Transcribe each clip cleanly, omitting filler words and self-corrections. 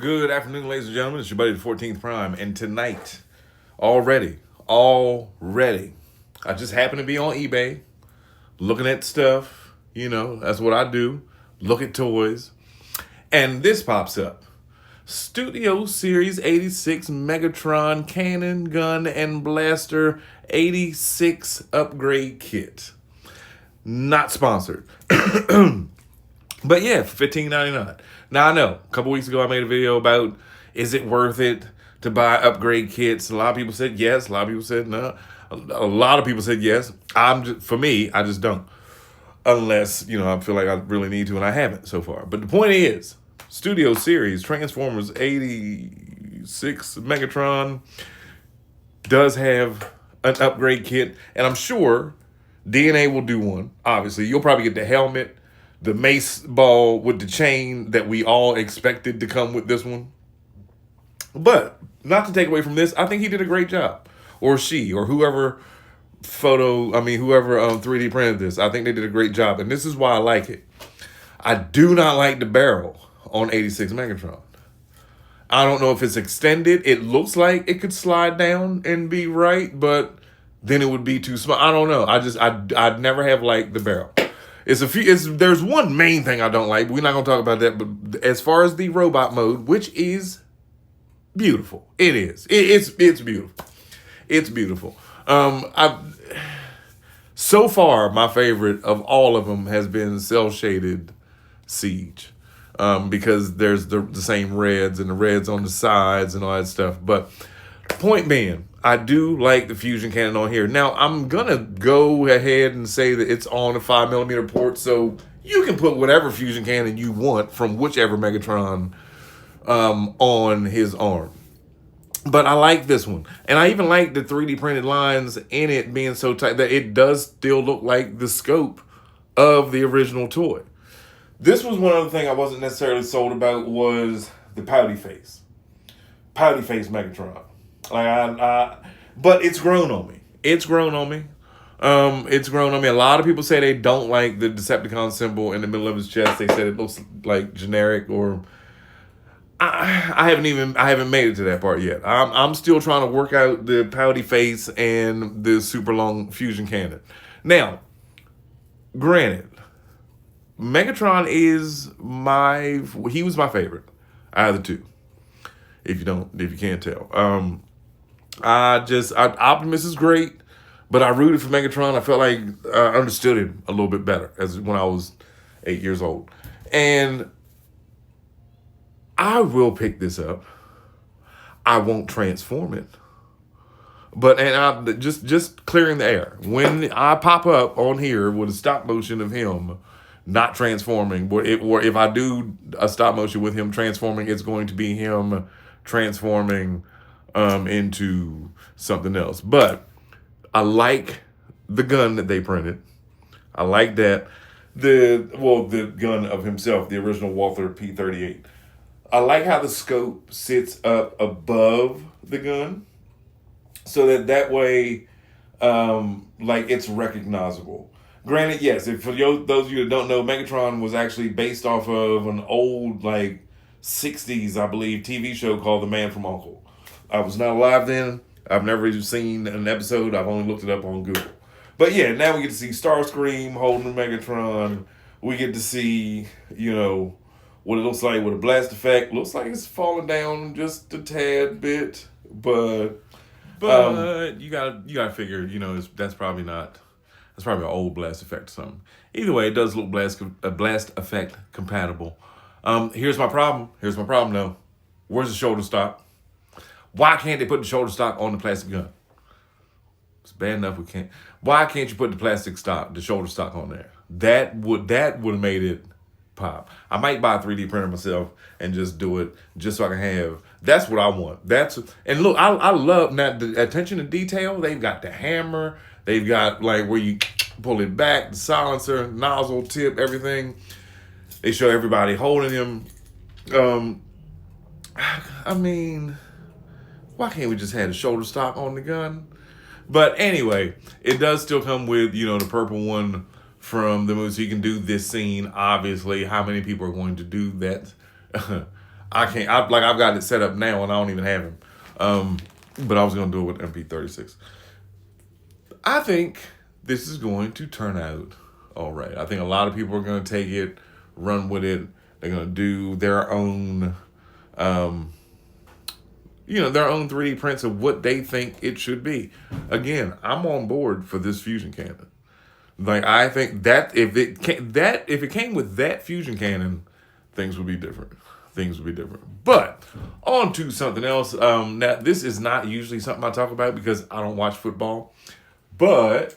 Good afternoon, ladies and gentlemen. It's your buddy, the 14th Prime. And tonight, already, I just happened to be on eBay looking at stuff. You know, that's what I do. Look at toys. And this pops up. Studio Series 86 Megatron Cannon, Gun, and Blaster 86 Upgrade Kit. Not sponsored. But yeah, for $15.99. Now I know, a couple weeks ago I made a video about is it worth it to buy upgrade kits. A lot of people said yes, a lot of people said no. A lot of people said yes. For me, I just don't. Unless, I feel like I really need to, and I haven't so far. But the point is, Studio Series Transformers 86 Megatron does have an upgrade kit, and I'm sure DNA will do one. Obviously, you'll probably get the helmet, the mace ball with the chain that we all expected to come with this one. But not to take away from this, I think he did a great job. Or she, or whoever 3D printed this. I think they did a great job. And this is why I like it. I do not like the barrel on 86 Megatron. I don't know if it's extended. It looks like it could slide down and be right, but then it would be too small. I don't know. I'd never have liked the barrel. There's one main thing I don't like, but we're not going to talk about that. But as far as the robot mode, which is beautiful, it is. It's beautiful. It's beautiful. So far, my favorite of all of them has been cell shaded Siege, because there's the same reds and the reds on the sides and all that stuff. But point being, I do like the fusion cannon on here. Now, I'm going to go ahead and say that it's on a 5mm port, so you can put whatever fusion cannon you want from whichever Megatron on his arm. But I like this one. And I even like the 3D printed lines in it being so tight that it does still look like the scope of the original toy. This was one other thing I wasn't necessarily sold about was the pouty face. Pouty face Megatron. But it's grown on me. It's grown on me. A lot of people say they don't like the Decepticon symbol in the middle of his chest. They said it looks like generic, or I haven't made it to that part yet. I'm still trying to work out the pouty face and the super long fusion cannon. Now, granted, Megatron he was my favorite out of the two. If you can't tell. Optimus is great, but I rooted for Megatron. I felt like I understood him a little bit better when I was 8 years old. And I will pick this up. I won't transform it. But just clearing the air. When I pop up on here with a stop motion of him not transforming, or if I do a stop motion with him transforming, it's going to be him transforming into something else. But I like the gun that they printed. I like that. The gun of himself, the original Walther P-38. I like how the scope sits up above the gun, so that way, it's recognizable. Granted, yes, for those of you that don't know, Megatron was actually based off of an old, 60s, I believe, TV show called The Man from U.N.C.L.E. I was not alive then. I've never even seen an episode. I've only looked it up on Google. But yeah, now we get to see Starscream holding Megatron. We get to see, what it looks like with a blast effect. Looks like it's falling down just a tad bit, but you gotta figure, that's probably an old blast effect or something. Either way, it does look blast effect compatible. Here's my problem though. Where's the shoulder stock? Why can't they put the shoulder stock on the plastic gun? It's bad enough we can't. Why can't you put the shoulder stock on there? That would have made it pop. I might buy a 3D printer myself and just do it just so I can have. That's what I want. And look, I love now the attention to detail. They've got the hammer. They've got where you pull it back, the silencer, nozzle tip, everything. They show everybody holding him. Why can't we just have the shoulder stock on the gun? But anyway, it does still come with, the purple one from the movie. So you can do this scene, obviously. How many people are going to do that? I can't. I've got it set up now, and I don't even have him. But I was gonna do it with MP36. I think this is going to turn out all right. I think a lot of people are going to take it, run with it. They're going to do their own, their own 3D prints of what they think it should be. Again, I'm on board for this fusion cannon. Like, I think that if it came with that fusion cannon, things would be different. But on to something else. Now, this is not usually something I talk about because I don't watch football. But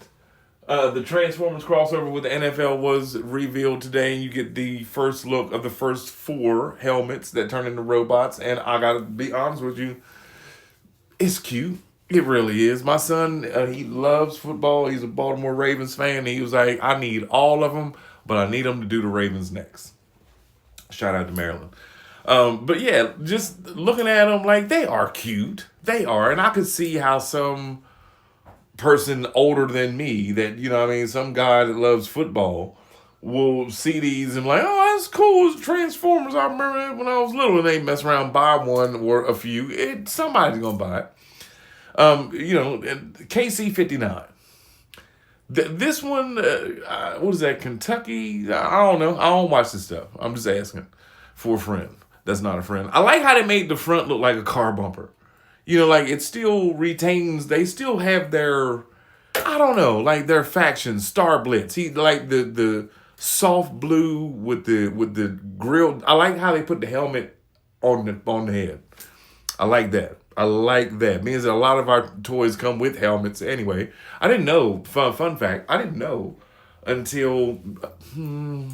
the Transformers crossover with the NFL was revealed today, and you get the first look of the first 4 helmets that turn into robots. And I gotta be honest with you, it's cute. It really is. My son, he loves football. He's a Baltimore Ravens fan. He was like, I need all of them, but I need them to do the Ravens next. Shout out to Maryland. But yeah, just looking at them, like, they are cute. They are. And I could see how some person older than me that, some guy that loves football will see these and like, oh, that's cool. It's Transformers. I remember when I was little and they mess around and buy one or a few. Somebody's going to buy it. KC-59. This one, what is that, Kentucky? I don't know. I don't watch this stuff. I'm just asking for a friend. That's not a friend. I like how they made the front look like a car bumper. It still retains, they still have their, I don't know, like their faction, Star Blitz. He like the soft blue with the grill. I like how they put the helmet on the head. I like that. Means that a lot of our toys come with helmets anyway. I didn't know, fun fact, I didn't know until maybe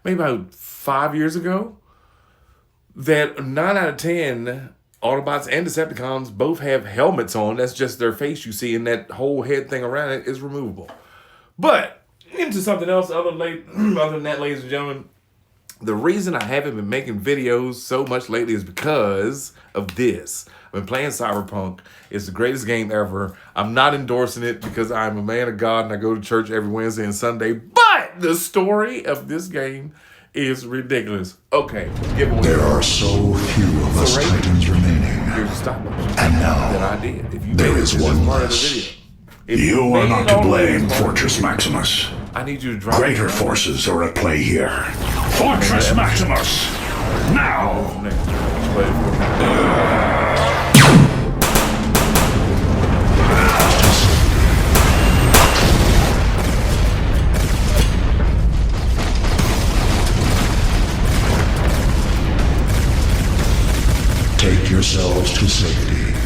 about 5 years ago that 9 out of 10 Autobots and Decepticons both have helmets on. That's just their face you see, and that whole head thing around it is removable. But into something else other than that, ladies and gentlemen, the reason I haven't been making videos so much lately is because of this. I've been playing Cyberpunk. It's the greatest game ever. I'm not endorsing it because I'm a man of God and I go to church every Wednesday and Sunday, but the story of this game is ridiculous. Okay, give away. There are so few of us Titans remaining. Here's a stop motion. And now, that I did. If you there is one less. You are not to blame, Fortress Maximus. I need you to drop Greater forces are at play here. Fortress Maximus! Now! Take yourselves to safety.